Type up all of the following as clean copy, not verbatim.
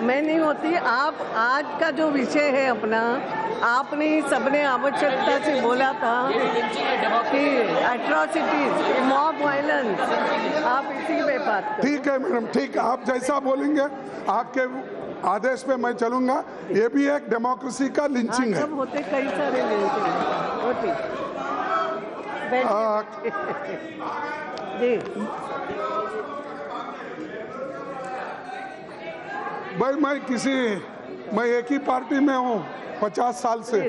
मैं नहीं होती। आप आज का जो विषय है अपना, आपने सबने आवश्यकता से बोला था कि एट्रॉसिटीज, मॉब वायलेंस, आप इसी पे बात करें। ठीक है मैडम, ठीक है, आप जैसा बोलेंगे आपके आदेश पे मैं चलूंगा। ये भी एक डेमोक्रेसी का लिंचिंग है। सब होते कई सारे लिंचिंग होती। जी भाई, मैं एक ही पार्टी में हूँ 50 साल से।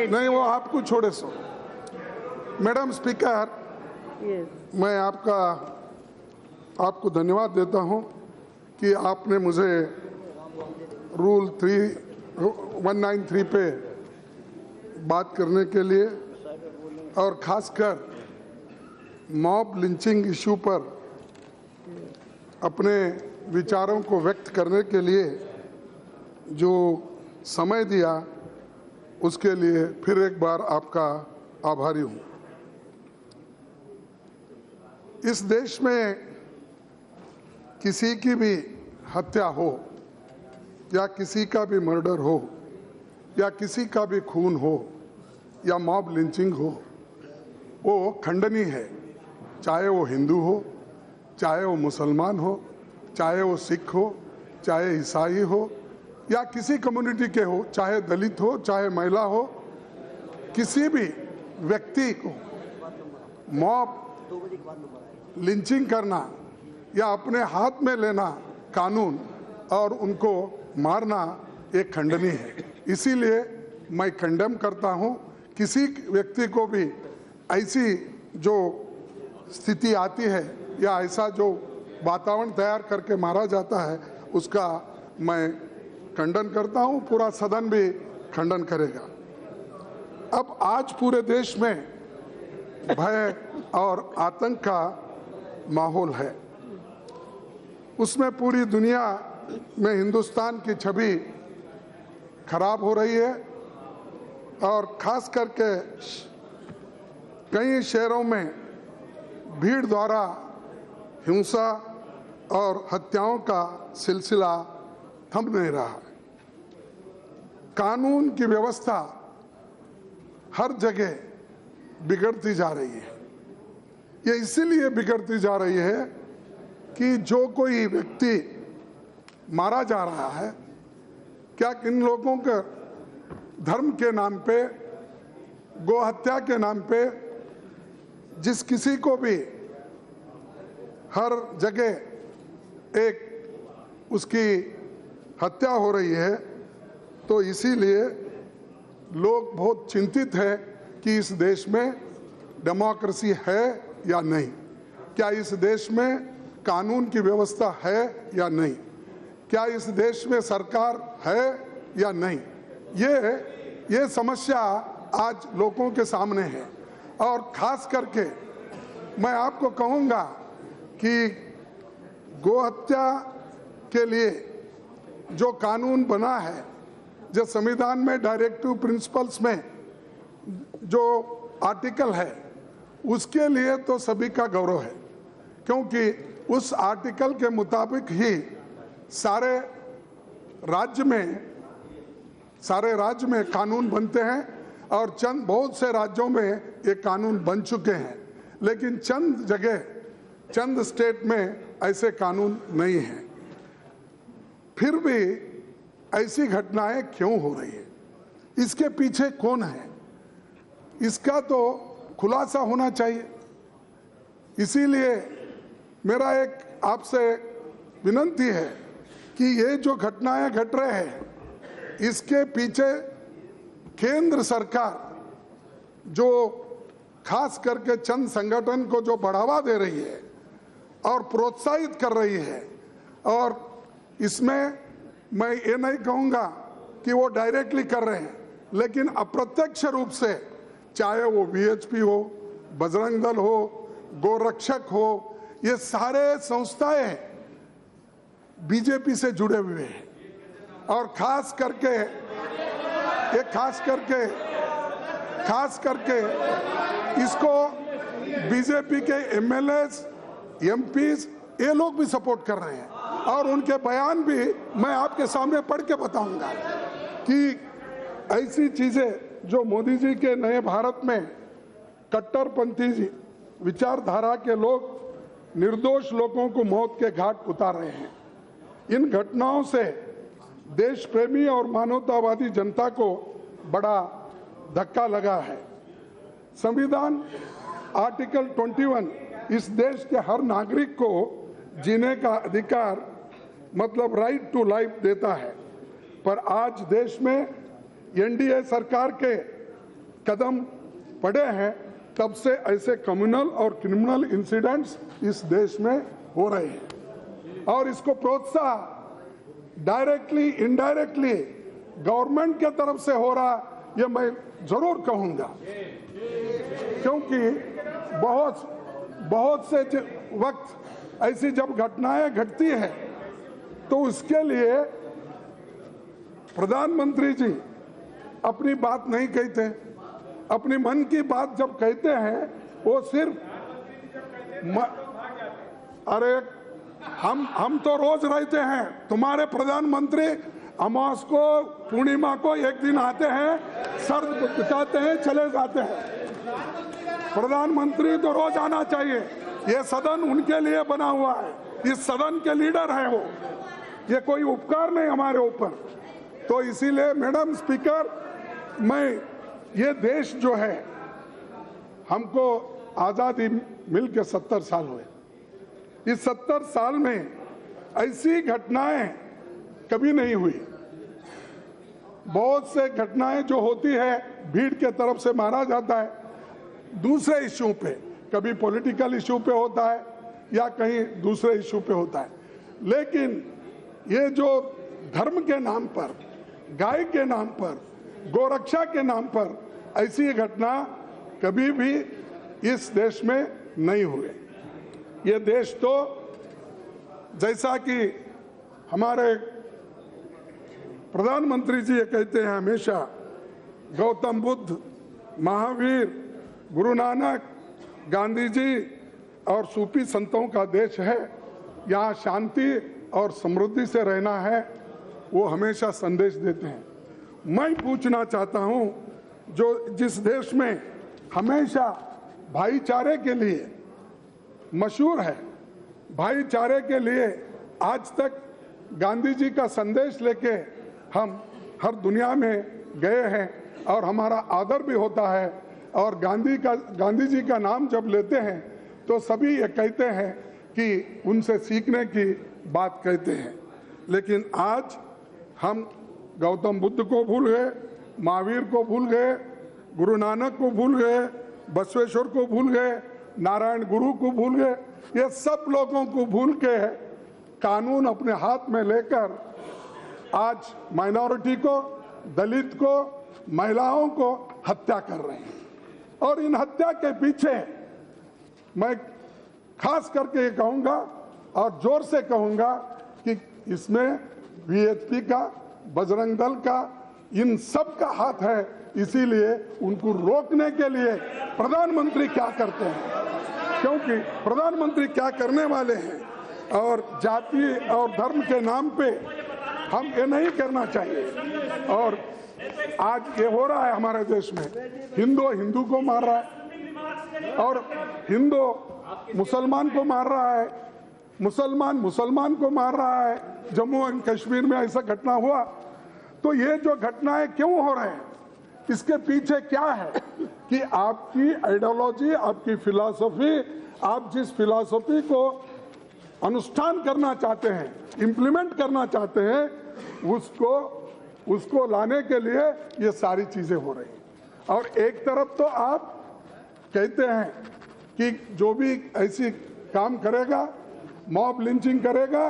नहीं, वो आपको छोड़े सो। मैडम स्पीकर, मैं आपको धन्यवाद देता हूँ कि आपने मुझे रूल 193 पे बात करने के लिए और खासकर मॉब लिंचिंग इशू पर अपने विचारों को व्यक्त करने के लिए जो समय दिया, उसके लिए फिर एक बार आपका आभारी हूँ। इस देश में किसी की भी हत्या हो या किसी का भी मर्डर हो या किसी का भी खून हो या मॉब लिंचिंग हो, वो खंडनीय है। चाहे वो हिंदू हो, चाहे वो मुसलमान हो, चाहे वो सिख हो, चाहे ईसाई हो या किसी कम्युनिटी के हो, चाहे दलित हो, चाहे महिला हो, किसी भी व्यक्ति को मॉब लिंचिंग करना या अपने हाथ में लेना कानून और उनको मारना एक खंडनीय है। इसीलिए मैं कंडेम करता हूं। किसी व्यक्ति को भी ऐसी जो स्थिति आती है या ऐसा जो वातावरण तैयार करके मारा जाता है, उसका मैं खंडन करता हूं। पूरा सदन भी खंडन करेगा। अब आज पूरे देश में भय और आतंक का माहौल है। उसमें पूरी दुनिया में हिंदुस्तान की छवि खराब हो रही है और खास करके कई शहरों में भीड़ द्वारा हिंसा और हत्याओं का सिलसिला थम नहीं रहा है। कानून की व्यवस्था हर जगह बिगड़ती जा रही है। ये इसीलिए बिगड़ती जा रही है कि जो कोई व्यक्ति मारा जा रहा है, क्या इन लोगों के धर्म के नाम पे, गोहत्या के नाम पे, जिस किसी को भी हर जगह एक उसकी हत्या हो रही है, तो इसीलिए लोग बहुत चिंतित है कि इस देश में डेमोक्रेसी है या नहीं, क्या इस देश में कानून की व्यवस्था है या नहीं, क्या इस देश में सरकार है या नहीं। ये समस्या आज लोगों के सामने है। और खास करके मैं आपको कहूँगा कि गोहत्या के लिए जो कानून बना है, जो संविधान में डायरेक्टिव प्रिंसिपल्स में जो आर्टिकल है, उसके लिए तो सभी का गौरव है, क्योंकि उस आर्टिकल के मुताबिक ही सारे राज्य में कानून बनते हैं और बहुत से राज्यों में ये कानून बन चुके हैं। लेकिन चंद स्टेट में ऐसे कानून नहीं हैं। फिर भी ऐसी घटनाएं क्यों हो रही है, इसके पीछे कौन है, इसका तो खुलासा होना चाहिए। इसीलिए मेरा एक आपसे विनती है कि ये जो घटनाएं घट रहे हैं, इसके पीछे केंद्र सरकार जो खास करके चंद संगठन को जो बढ़ावा दे रही है और प्रोत्साहित कर रही है, और इसमें मैं ये नहीं कहूँगा कि वो डायरेक्टली कर रहे हैं, लेकिन अप्रत्यक्ष रूप से, चाहे वो वीएचपी हो, बजरंग दल हो, गोरक्षक हो, ये सारे संस्थाएं बीजेपी से जुड़े हुए हैं। और खास करके इसको बीजेपी के एमएलएस, एमपीज, ये लोग भी सपोर्ट कर रहे हैं। और उनके बयान भी मैं आपके सामने पढ़ के बताऊंगा कि ऐसी चीजें जो मोदी जी के नए भारत में कट्टरपंथी विचारधारा के लोग निर्दोष लोगों को मौत के घाट उतार रहे हैं। इन घटनाओं से देश प्रेमी और मानवतावादी जनता को बड़ा धक्का लगा है। संविधान आर्टिकल 21 इस देश के हर नागरिक को जीने का अधिकार मतलब राइट टू लाइफ देता है, पर आज देश में एनडीए सरकार के कदम पड़े हैं, तब से ऐसे कम्युनल और क्रिमिनल इंसिडेंट्स इस देश में हो रहे हैं और इसको प्रोत्साहन डायरेक्टली इनडायरेक्टली गवर्नमेंट के तरफ से हो रहा, ये मैं जरूर कहूंगा, क्योंकि बहुत से वक्त ऐसी जब घटनाएं घटती है तो उसके लिए प्रधानमंत्री जी अपनी बात नहीं कहते। अपनी मन की बात जब कहते हैं वो सिर्फ अरे हम तो रोज रहते हैं, तुम्हारे प्रधानमंत्री अमावस को पूर्णिमा को एक दिन आते हैं, सर बिताते हैं, चले जाते हैं। प्रधानमंत्री तो रोज आना चाहिए, ये सदन उनके लिए बना हुआ है, इस सदन के लीडर है वो, ये कोई उपकार नहीं हमारे ऊपर। तो इसीलिए मैडम स्पीकर, मैं ये देश जो है, हमको आजादी मिल के 70 साल हुए, इस 70 साल में ऐसी घटनाएं कभी नहीं हुई। बहुत से घटनाएं जो होती है भीड़ के तरफ से मारा जाता है, दूसरे इश्यू पे, कभी पॉलिटिकल इश्यू पे होता है या कहीं दूसरे इश्यू पे होता है, लेकिन ये जो धर्म के नाम पर, गाय के नाम पर, गोरक्षा के नाम पर ऐसी घटना कभी भी इस देश में नहीं हुए। ये देश तो जैसा कि हमारे प्रधानमंत्री जी ये कहते हैं हमेशा, गौतम बुद्ध, महावीर, गुरु नानक, गांधी जी और सूफी संतों का देश है, यहाँ शांति और समृद्धि से रहना है, वो हमेशा संदेश देते हैं। मैं पूछना चाहता हूं, जो जिस देश में हमेशा भाईचारे के लिए मशहूर है, भाईचारे के लिए आज तक गांधी जी का संदेश लेके हम हर दुनिया में गए हैं और हमारा आदर भी होता है, और गांधी जी का नाम जब लेते हैं तो सभी ये कहते हैं कि उनसे सीखने की बात कहते हैं। लेकिन आज हम गौतम बुद्ध को भूल गए, महावीर को भूल गए, गुरु नानक को भूल गए, बसवेश्वर को भूल गए, नारायण गुरु को भूल गए। ये सब लोगों को भूल के कानून अपने हाथ में लेकर आज माइनॉरिटी को, दलित को, महिलाओं को हत्या कर रहे हैं। और इन हत्या के पीछे मैं खास करके ये कहूंगा और जोर से कहूंगा कि इसमें वीएचपी का, बजरंग दल का, इन सब का हाथ है। इसीलिए उनको रोकने के लिए प्रधानमंत्री क्या करते हैं, क्योंकि प्रधानमंत्री क्या करने वाले हैं, और जाति और धर्म के नाम पे हम ये नहीं करना चाहिए। और आज ये हो रहा है हमारे देश में, हिंदू को मार रहा है और हिंदू मुसलमान को मार रहा है, मुसलमान को मार रहा है। जम्मू एंड कश्मीर में ऐसा घटना हुआ। तो ये जो घटनाएं क्यों हो रहे हैं, इसके पीछे क्या है कि आपकी आइडियोलॉजी, आपकी फिलॉसफी, आप जिस फिलॉसफी को अनुष्ठान करना चाहते हैं, इम्प्लीमेंट करना चाहते हैं, उसको लाने के लिए ये सारी चीजें हो रही हैं। और एक तरफ तो आप कहते हैं कि जो भी ऐसी काम करेगा, मॉब लिंचिंग करेगा,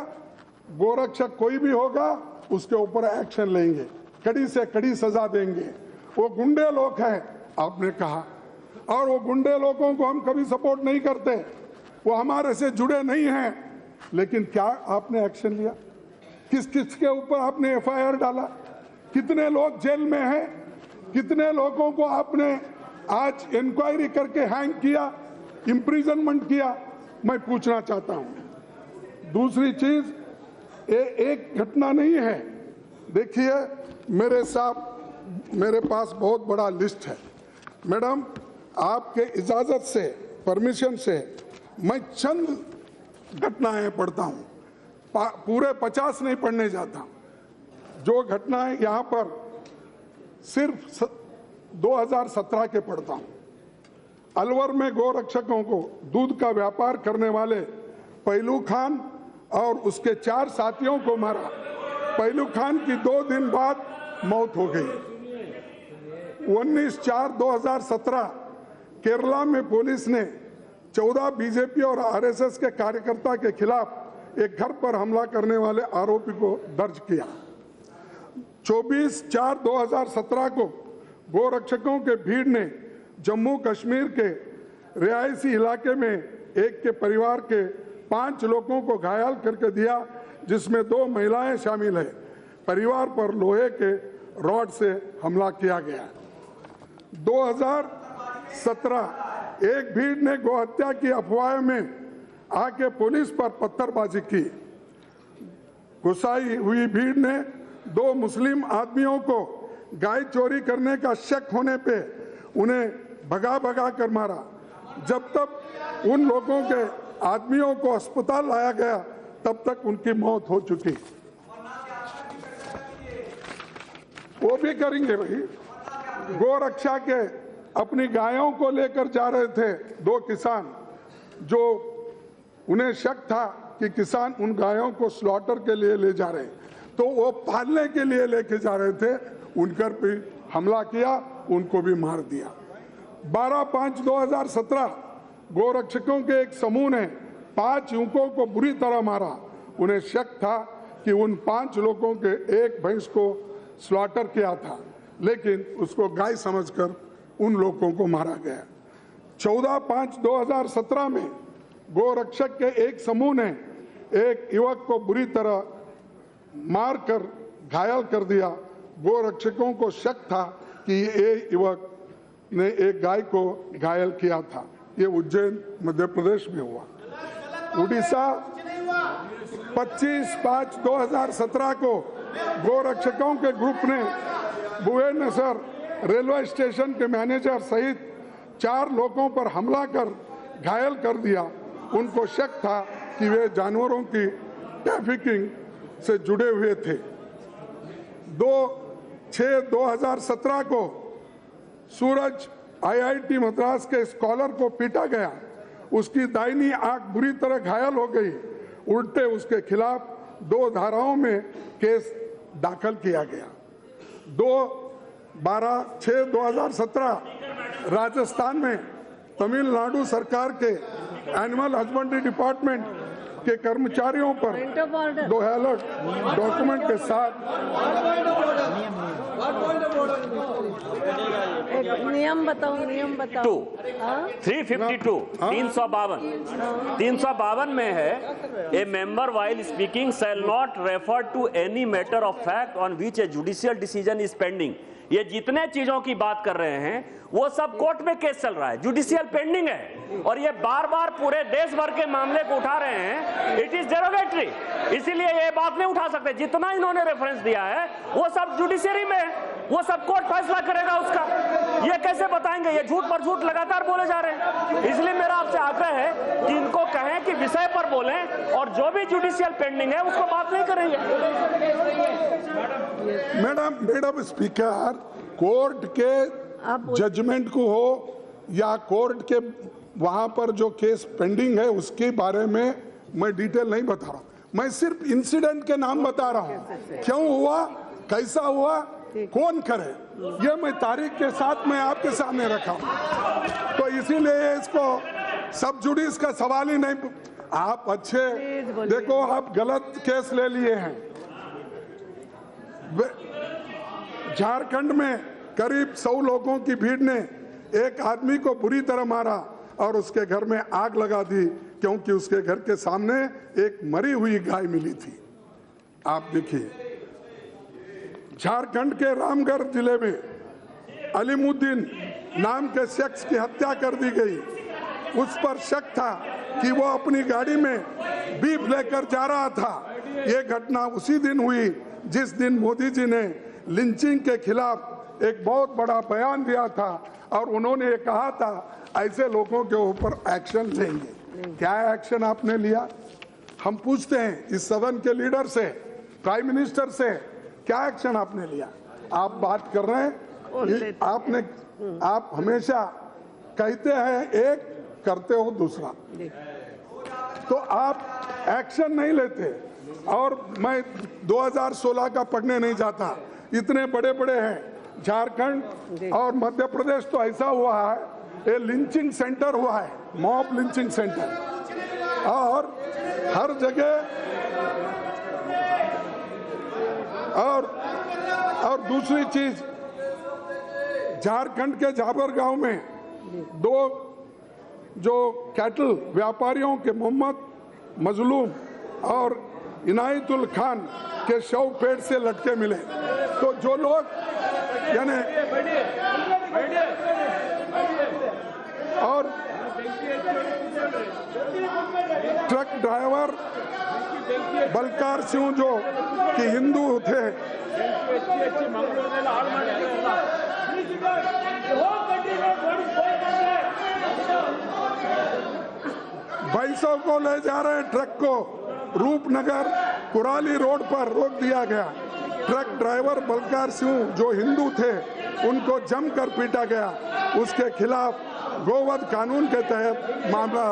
गोरक्षक कोई भी होगा, उसके ऊपर एक्शन लेंगे, कड़ी से कड़ी सजा देंगे। वो गुंडे लोग हैं आपने कहा, और वो गुंडे लोगों को हम कभी सपोर्ट नहीं करते, वो हमारे से जुड़े नहीं हैं। लेकिन क्या आपने एक्शन लिया? किस किस के ऊपर आपने एफआईआर डाला? कितने लोग जेल में हैं? कितने लोगों को आपने आज इंक्वायरी करके हैंग किया, इम्प्रिजनमेंट किया? मैं पूछना चाहता हूं। दूसरी चीज, ये एक घटना नहीं है। देखिए मेरे पास बहुत बड़ा लिस्ट है। मैडम, आपके इजाजत से, परमिशन से मैं चंद घटनाएं पढ़ता हूं, पूरे 50 नहीं पढ़ने जाता। जो घटनाएं यहाँ पर सिर्फ 2017 के पढ़ता हूं। अलवर में गौरक्षकों को दूध का व्यापार करने वाले पहलू खान और उसके 4 साथियों को मारा। पहलू खान की 2 दिन बाद मौत हो गई। 19/4/2017 केरला में पुलिस ने 14 बीजेपी और आरएसएस के कार्यकर्ता के खिलाफ एक घर पर हमला करने वाले आरोपी को दर्ज किया। 24/4/2017 को गोरक्षकों के भीड़ ने जम्मू कश्मीर के रिहायशी इलाके में एक के परिवार के 5 लोगों को घायल करके दिया, जिसमें 2 महिलाएं शामिल है। परिवार पर लोहे के रॉड से हमला किया गया। 2017 एक भीड़ ने गोहत्या की अफवाह में आके पुलिस पर पत्थरबाजी की। गुस्साई हुई भीड़ ने 2 मुस्लिम आदमियों को गाय चोरी करने का शक होने पे उन्हें भगा कर मारा। जब तक उन लोगों के आदमियों को अस्पताल लाया गया, तब तक उनकी मौत हो चुकी। वो भी करेंगे भाई। गोरक्षा के अपनी गायों को लेकर जा रहे थे 2 किसान, जो उन्हें शक था कि किसान उन गायों को स्लॉटर के लिए ले जा रहे हैं, तो वो पालने के लिए लेके जा रहे थे। उन पर भी हमला किया, उनको भी मार दिया। 12/5/2017 गोरक्षकों के एक समूह ने 5 युवकों को बुरी तरह मारा। उन्हें शक था कि उन 5 लोगों के एक भैंस को स्लॉटर किया था, लेकिन उसको गाय समझकर उन लोगों को मारा गया। 14/5/2017 में गोरक्षक के एक समूह ने एक युवक को बुरी तरह मारकर घायल कर दिया। गोरक्षकों को शक था कि ये युवक ने एक गाय को घायल किया था। ये उज्जैन मध्य प्रदेश में हुआ। उड़ीसा 25/5/2017 को गोरक्षकों के ग्रुप ने भुवनेश्वर रेलवे स्टेशन के मैनेजर सहित 4 लोगों पर हमला कर घायल कर दिया। उनको शक था कि वे जानवरों की ट्रैफिकिंग से जुड़े हुए थे। 2/6/2017 को सूरज IIT मद्रास के स्कॉलर को पीटा गया। उसकी दाहिनी आंख बुरी तरह घायल हो गई। उल्टे उसके खिलाफ 2 धाराओं में केस दाखिल किया गया। 2/12/6/2017 राजस्थान में तमिलनाडु सरकार के एनिमल हस्बेंड्री डिपार्टमेंट के कर्मचारियों पर 2 अलर्ट डॉक्यूमेंट के साथ नियम बताओ 352 में है, a member while speaking shall not refer to any matter of fact on which a judicial decision is pending. ये जितने चीजों की बात कर रहे हैं वो सब कोर्ट में केस चल रहा है, जुडिशियल पेंडिंग है, और ये बार बार पूरे देश भर के मामले को उठा रहे हैं। इट इज डेरोगेटरी, इसीलिए ये बात नहीं उठा सकते। जितना इन्होंने रेफरेंस दिया है वो सब जुडिशियरी में, वो सब कोर्ट फैसला करेगा उसका। ये कैसे बताएंगे? ये झूठ पर झूठ लगातार बोले जा रहे हैं। इसलिए मेरा आपसे आग्रह है कि इनको कहें कि विषय पर बोलें, और जो भी जुडिशियल पेंडिंग है उसको बात नहीं करेंगे। मैडम स्पीकर, कोर्ट के जजमेंट को हो या कोर्ट के वहां पर जो केस पेंडिंग है उसके बारे में मैं डिटेल नहीं बता रहा हूं। मैं सिर्फ इंसिडेंट के नाम बता रहा हूं, क्यों हुआ, कैसा हुआ, कौन करे, ये मैं तारीख के साथ मैं आपके सामने रखा हूं। तो इसीलिए इसको सब जुडिस का सवाल ही नहीं। आप अच्छे देखो, आप गलत केस ले लिए हैं। झारखंड में करीब 100 लोगों की भीड़ ने एक आदमी को बुरी तरह मारा और उसके घर में आग लगा दी, क्योंकि उसके घर के सामने एक मरी हुई गाय मिली थी। आप देखिए, झारखंड के रामगढ़ जिले में अलीमुद्दीन नाम के शख्स की हत्या कर दी गई। उस पर शक था कि वो अपनी गाड़ी में बीफ लेकर जा रहा था। ये घटना उसी दिन हुई जिस दिन मोदी जी ने लिंचिंग के खिलाफ एक बहुत बड़ा बयान दिया था और उन्होंने ये कहा था ऐसे लोगों के ऊपर एक्शन लेंगे। क्या एक्शन आपने लिया? हम पूछते हैं इस सदन के लीडर से, प्राइम मिनिस्टर से, क्या एक्शन आपने लिया? आप बात कर रहे हैं, आप हमेशा कहते हैं एक, करते हो दूसरा, तो आप एक्शन नहीं लेते। और मैं 2016 का पढ़ने नहीं जाता, इतने बड़े बड़े हैं झारखंड और मध्य प्रदेश, तो ऐसा हुआ है ये लिंचिंग सेंटर हुआ है, मॉब लिंचिंग सेंटर, और हर जगह। और दूसरी चीज, झारखंड के जाबर गांव में 2 जो कैटल व्यापारियों के मोहम्मद मजलूम और इनायतुल खान के शव पेड़ से लटके मिले। तो जो लोग यानी और ट्रक ड्राइवर बलकार सिंह जो कि हिंदू थे, भैंसों को ले जा रहे ट्रक को रूपनगर कुराली रोड पर रोक दिया गया। ट्रक ड्राइवर बलकार सिंह जो हिंदू थे उनको जमकर पीटा गया, उसके खिलाफ गोवध कानून के तहत मामला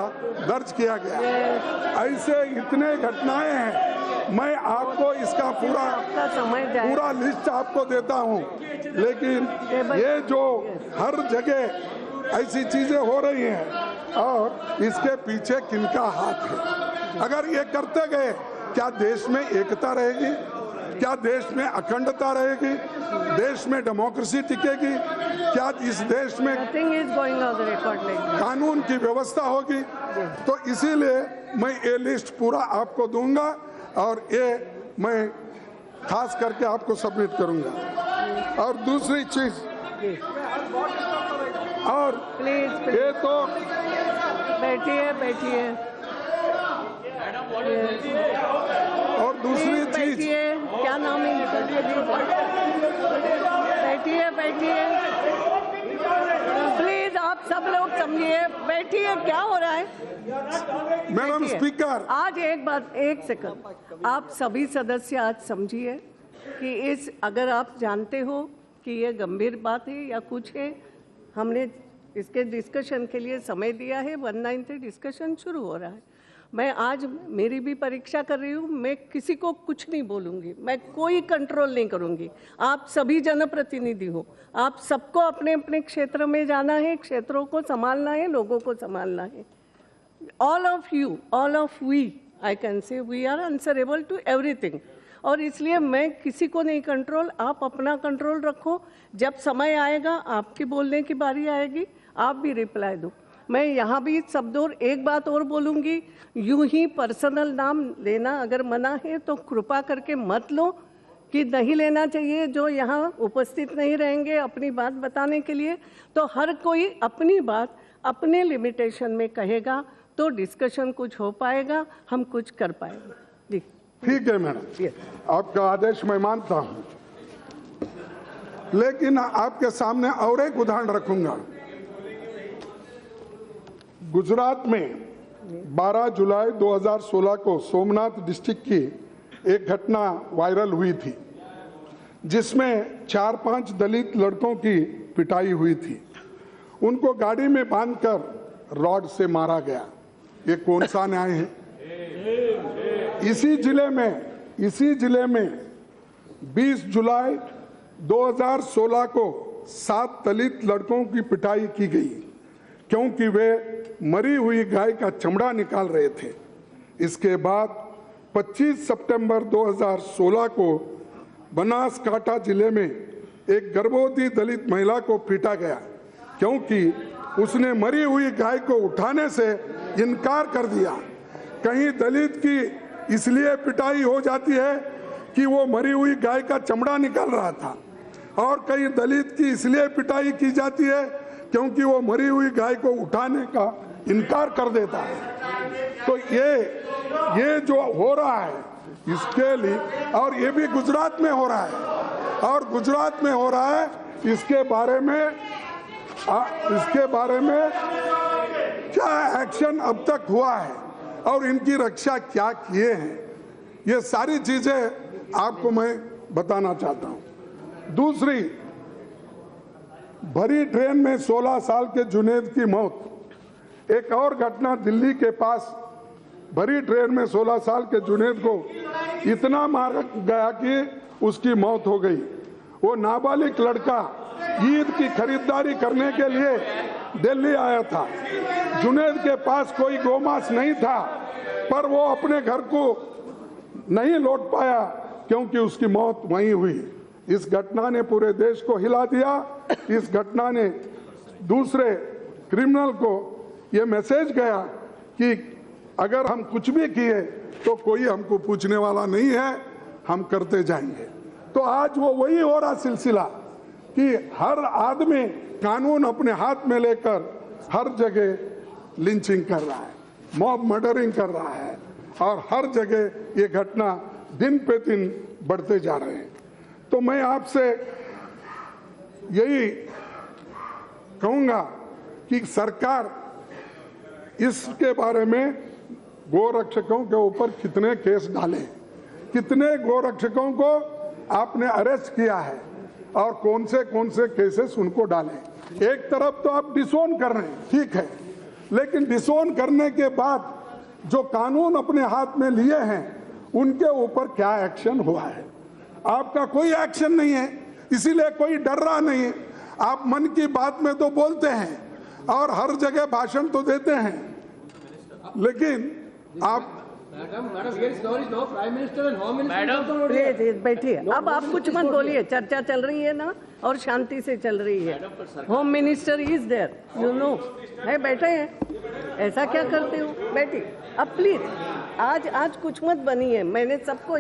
दर्ज किया गया। ऐसे इतने घटनाएं हैं, मैं आपको इसका पूरा लिस्ट आपको देता हूं, लेकिन ये जो हर जगह ऐसी चीजें हो रही हैं और इसके पीछे किनका हाथ है? अगर ये करते गए, क्या देश में एकता रहेगी? क्या देश में अखंडता रहेगी? देश में डेमोक्रेसी टिकेगी? क्या इस देश में कानून की व्यवस्था होगी? तो इसीलिए मैं ये लिस्ट पूरा आपको दूंगा और ये मैं खास करके आपको सबमिट करूंगा। और दूसरी चीज, और ये तो बैठिए और दूसरी चीज, क्या नाम है? बैठिए प्लीज, आप सब लोग समझिए, बैठिए। क्या हो रहा है मैडम स्पीकर? आज एक सेकंड, आप सभी सदस्य आज समझिए कि अगर आप जानते हो कि ये गंभीर बात है या कुछ है, हमने इसके डिस्कशन के लिए समय दिया है, 19 डिस्कशन शुरू हो रहा है। मैं आज मेरी भी परीक्षा कर रही हूँ, मैं किसी को कुछ नहीं बोलूँगी, मैं कोई कंट्रोल नहीं करूँगी। आप सभी जनप्रतिनिधि हो, आप सबको अपने अपने क्षेत्र में जाना है, क्षेत्रों को संभालना है, लोगों को संभालना है। All of we, I can say we are answerable to everything. और इसलिए मैं किसी को नहीं कंट्रोल, आप अपना कंट्रोल रखो। जब समय आएगा, आपके बोलने की बारी आएगी, आप भी रिप्लाई दो। मैं यहाँ भी शब्दों एक बात और बोलूँगी, यूं ही पर्सनल नाम लेना अगर मना है तो कृपा करके मत लो, कि नहीं लेना चाहिए। जो यहाँ उपस्थित नहीं रहेंगे अपनी बात बताने के लिए, तो हर कोई अपनी बात अपने लिमिटेशन में कहेगा तो डिस्कशन कुछ हो पाएगा, हम कुछ कर पाएंगे। जी ठीक है मैडम, आपका आदेश मैं मानता हूँ, लेकिन आपके सामने और एक उदाहरण रखूंगा। गुजरात में 12 जुलाई 2016 को सोमनाथ डिस्ट्रिक्ट की एक घटना वायरल हुई थी, जिसमें 4-5 दलित लड़कों की पिटाई हुई थी। उनको गाड़ी में बांधकर रॉड से मारा गया। ये कौन सा न्याय है? इसी जिले में 20 जुलाई 2016 को 7 दलित लड़कों की पिटाई की गई, क्योंकि वे मरी हुई गाय का चमड़ा निकाल रहे थे। इसके बाद 25 सितंबर 2016 को बनासकांठा जिले में एक गर्भवती दलित महिला को पीटा गया, क्योंकि उसने मरी हुई गाय को उठाने से इनकार कर दिया। कहीं दलित की इसलिए पिटाई हो जाती है कि वो मरी हुई गाय का चमड़ा निकाल रहा था, और कहीं दलित की इसलिए पिटाई की जाती है क्योंकि वो मरी हुई गाय को उठाने का इनकार कर देता है। तो ये जो हो रहा है, इसके लिए, और ये भी गुजरात में हो रहा है, और गुजरात में हो रहा है, इसके बारे में क्या एक्शन अब तक हुआ है और इनकी रक्षा क्या किए हैं, ये सारी चीजें आपको मैं बताना चाहता हूं। दूसरी, भरी ट्रेन में 16 साल के जुनैद की मौत। एक और घटना दिल्ली के पास, भरी ट्रेन में 16 साल के जुनैद को इतना मारा गया कि उसकी मौत हो गई। वो नाबालिग लड़का ईद की खरीदारी करने के लिए दिल्ली आया था। जुनैद के पास कोई गोमांस नहीं था, पर वो अपने घर को नहीं लौट पाया क्योंकि उसकी मौत वहीं हुई। इस घटना ने पूरे देश को हिला दिया। इस घटना ने दूसरे क्रिमिनल को ये मैसेज गया कि अगर हम कुछ भी किए तो कोई हमको पूछने वाला नहीं है, हम करते जाएंगे। तो आज वो वही हो रहा सिलसिला कि हर आदमी कानून अपने हाथ में लेकर हर जगह लिंचिंग कर रहा है, मॉब मर्डरिंग कर रहा है, और हर जगह ये घटना दिन पे दिन बढ़ते जा रहे हैं। तो मैं आपसे यही कहूंगा कि सरकार इसके बारे में गोरक्षकों के ऊपर कितने केस डाले, कितने गोरक्षकों को आपने अरेस्ट किया है और कौन से केसेस उनको डाले। एक तरफ तो आप डिसोन कर रहे हैं, ठीक है, लेकिन डिसोन करने के बाद जो कानून अपने हाथ में लिए हैं उनके ऊपर क्या एक्शन हुआ है? आपका कोई एक्शन नहीं है, इसीलिए कोई डर रहा नहीं है। आप मन की बात में तो बोलते हैं और हर जगह भाषण तो देते हैं, लेकिन आप प्लीज बैठिए। अब आप कुछ मत बोलिए, चर्चा चल रही है ना और शांति से चल रही है। Home minister is there, you know, है, बैठे हैं, ऐसा क्या करते हो? बैठिए अब प्लीज। आज कुछ मत बनिए, मैंने सबको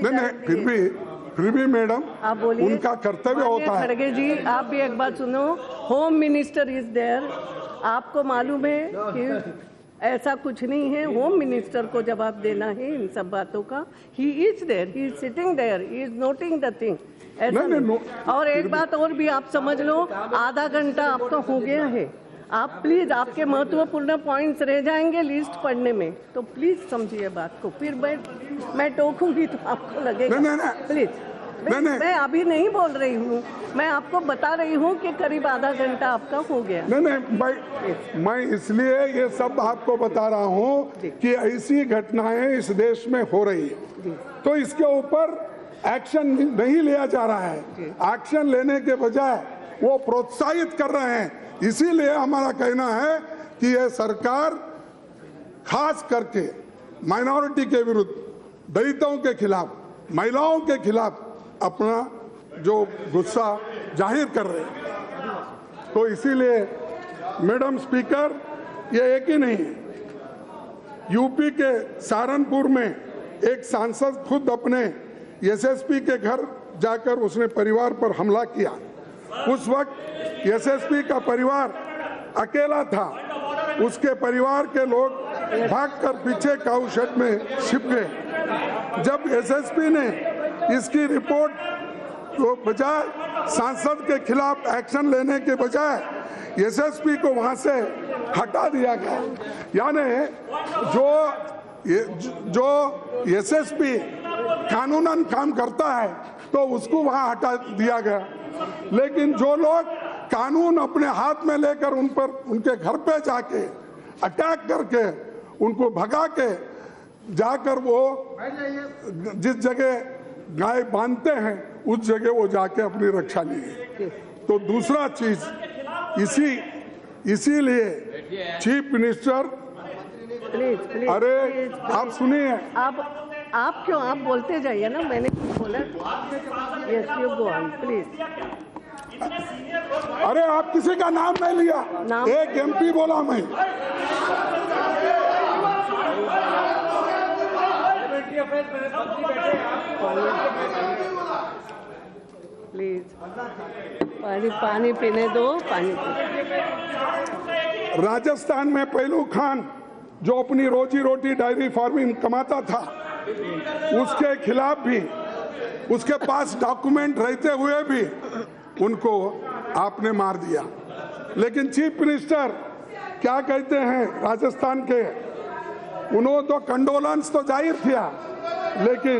फिर भी मैडम, आप बोलिए, उनका कर्तव्य होता है। खड़गे जी, आप भी एक बात सुनो। होम मिनिस्टर इज देयर, आपको मालूम है कि ऐसा कुछ नहीं है। होम मिनिस्टर को जवाब देना है इन सब बातों का। He is there, he is sitting there, he is noting the thing. ऐसा नहीं। और एक बात और भी आप समझ लो, आधा घंटा आपका हो गया है। आप प्लीज, आपके महत्वपूर्ण पॉइंट्स रह जाएंगे लिस्ट पढ़ने में, तो प्लीज समझिए बात को। फिर मैं टोकूंगी तो आपको लगेगा। प्लीज, मैं अभी नहीं बोल रही हूँ, मैं आपको बता रही हूँ कि करीब आधा घंटा आपका हो गया। नहीं, मैं इसलिए ये सब आपको बता रहा हूँ कि ऐसी घटनाएं इस देश में हो रही है, तो इसके ऊपर एक्शन नहीं लिया जा रहा है। एक्शन लेने के बजाय वो प्रोत्साहित कर रहे हैं। इसीलिए हमारा कहना है कि ये सरकार खास करके माइनॉरिटी के विरुद्ध, दलितों के खिलाफ, महिलाओं के खिलाफ अपना जो गुस्सा जाहिर कर रहे हैं। तो इसीलिए मैडम स्पीकर, ये एक ही नहीं है। यूपी के सहारनपुर में एक सांसद खुद अपने एसएसपी के घर जाकर उसने परिवार पर हमला किया। उस वक्त एसएसपी का परिवार अकेला था, उसके परिवार के लोग भागकर पीछे काऊ शेड में छिप गए। जब एसएसपी ने इसकी रिपोर्ट को बजाय सांसद के खिलाफ एक्शन लेने के बजाय एसएसपी को वहां से हटा दिया गया। यानी जो एसएसपी कानूनन काम करता है तो उसको वहां हटा दिया गया, लेकिन जो लोग कानून अपने हाथ में लेकर उन पर, उनके घर पे जाके अटैक करके उनको भगा के जाकर वो जिस जगह गाय बांधते हैं उस जगह वो जाके अपनी रक्षा लिए। तो दूसरा चीज, इसीलिए चीफ मिनिस्टर, प्लीज, अरे आप सुनिए, आप क्यों, आप बोलते जाइए ना, मैंने बोला। Yes, you go on please. अरे आप किसी का नाम नहीं लिया, एक एमपी बोला मैं। प्लीज पानी पीने दो, पानी। राजस्थान में पहलू खान जो अपनी रोजी रोटी डायरी फार्मिंग कमाता था, उसके खिलाफ भी, उसके पास डॉक्यूमेंट रहते हुए भी उनको आपने मार दिया। लेकिन चीफ मिनिस्टर क्या कहते हैं राजस्थान के, उन्होंने तो कंडोलेंस तो जाहिर किया, लेकिन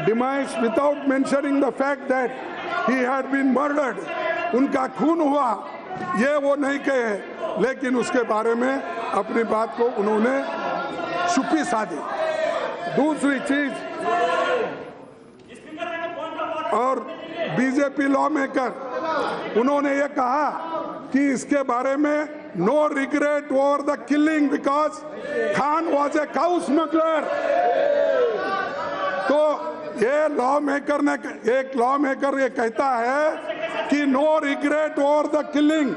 demise without mentioning the fact that he had been murdered, उनका खून हुआ, ये वो नहीं कहे, लेकिन उसके बारे में अपनी बात को उन्होंने छुपी साधी। दूसरी चीज, और बीजेपी लॉ मेकर उन्होंने ये कहा कि इसके बारे में no regret over the killing because Khan was a cow smuggler. तो ये लॉ मेकर ने, एक लॉ मेकर ये कहता है कि no regret over the killing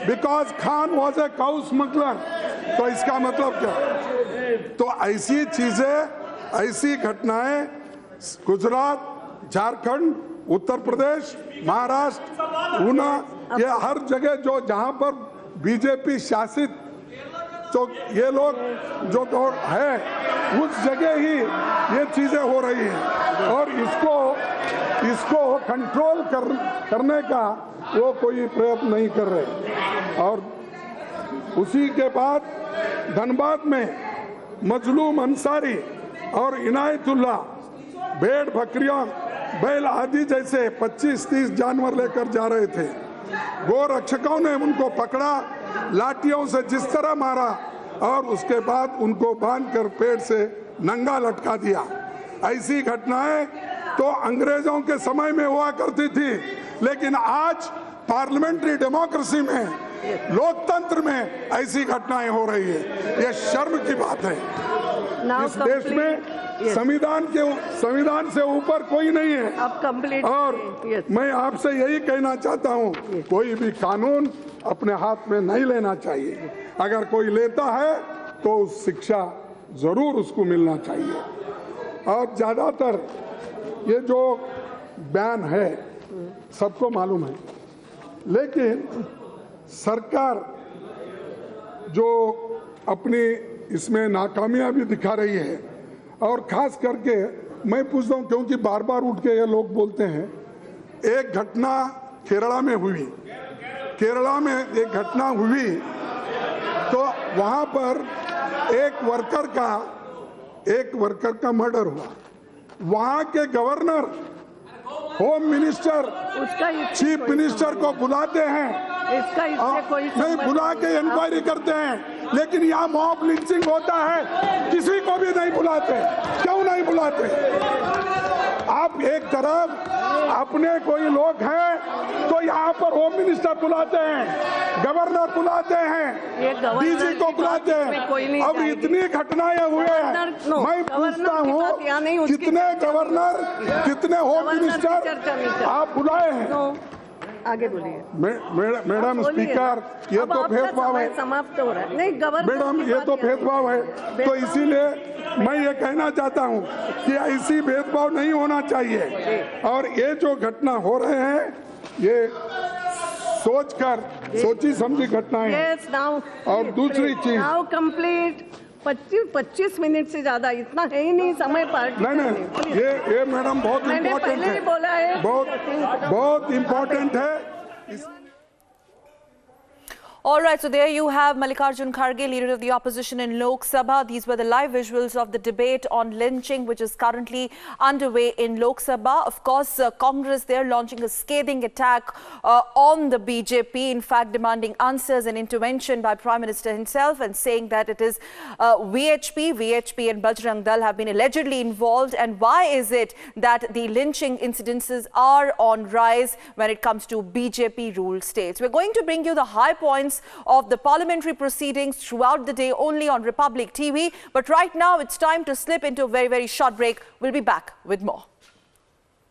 because Khan was a cow smuggler, तो इसका मतलब क्या? तो ऐसी चीजें, ऐसी घटनाएं गुजरात, झारखंड, उत्तर प्रदेश, महाराष्ट्र, ऊना, ये हर जगह जो जहां पर बीजेपी शासित तो ये लोग जो है उस जगह ही ये चीजें हो रही हैं, और इसको कंट्रोल करने का वो कोई प्रयत्न नहीं कर रहे। और उसी के बाद धनबाद में मजलूम अंसारी और इनायतुल्लाह भेड़, बकरियां, बैल आदि जैसे 25-30 जानवर लेकर जा रहे थे। गो रक्षकों ने उनको पकड़ा, लाठियों से जिस तरह मारा और उसके बाद उनको बांधकर पेड़ से नंगा लटका दिया। ऐसी घटनाएं तो अंग्रेजों के समय में हुआ करती थी, लेकिन आज पार्लियामेंट्री डेमोक्रेसी में, लोकतंत्र में ऐसी घटनाएं हो रही है। ये शर्म की बात है। इस देश में संविधान से ऊपर कोई नहीं है। अब कंप्लीट। और मैं आपसे यही कहना चाहता हूं, कोई भी कानून अपने हाथ में नहीं लेना चाहिए। अगर कोई लेता है तो शिक्षा जरूर उसको मिलना चाहिए। और ज्यादातर ये जो बयान है सबको मालूम है, लेकिन सरकार जो अपनी इसमें नाकामियां भी दिखा रही है, और खास करके मैं पूछता हूं, क्योंकि बार बार उठ के ये लोग बोलते हैं, एक घटना केरला में हुई, केरला में एक घटना हुई तो वहां पर एक वर्कर का मर्डर हुआ। वहां के governor, home minister, chief minister को बुलाते हैं, इसका कोई नहीं बुला के इंक्वायरी करते हैं, लेकिन यहाँ मॉब लिंचिंग होता है, किसी को भी नहीं बुलाते। क्यों नहीं बुलाते? आप एक तरफ अपने कोई लोग हैं तो यहाँ पर होम मिनिस्टर बुलाते हैं, गवर्नर बुलाते हैं, डीजी को बुलाते हैं। अब इतनी घटनाएं हुए हैं, मैं पूछता हूँ कितने गवर्नर, कितने होम मिनिस्टर आप बुलाए हैं? आगे बोलिए। मैडम स्पीकर, ये तो भेदभाव है, समाप्त हो रहा है। नहीं गवर्नर, मैडम ये तो भेदभाव है, तो इसीलिए मैं ये कहना चाहता हूँ कि ऐसी भेदभाव नहीं होना चाहिए। और ये जो घटना हो रहे हैं, ये सोची समझी घटनाएं हैं। और दूसरी चीज, नाउ कंप्लीट 25 मिनट से ज्यादा इतना है ही नहीं समय पर। नहीं, ये मैडम बहुत इम्पोर्टेंट है, बोला है, बहुत इम्पोर्टेंट है। All right, so there you have Mallikarjun Kharge, leader of the opposition in Lok Sabha. These were the live visuals of the debate on lynching, which is currently underway in Lok Sabha. Of course, Congress, they're launching a scathing attack on the BJP, in fact, demanding answers and intervention by Prime Minister himself, and saying that it is VHP and Bajrang Dal have been allegedly involved. And why is it that the lynching incidences are on rise when it comes to BJP-ruled states? We're going to bring you the high points of the parliamentary proceedings throughout the day only on Republic TV. But right now it's time to slip into a very, very short break. We'll be back with more.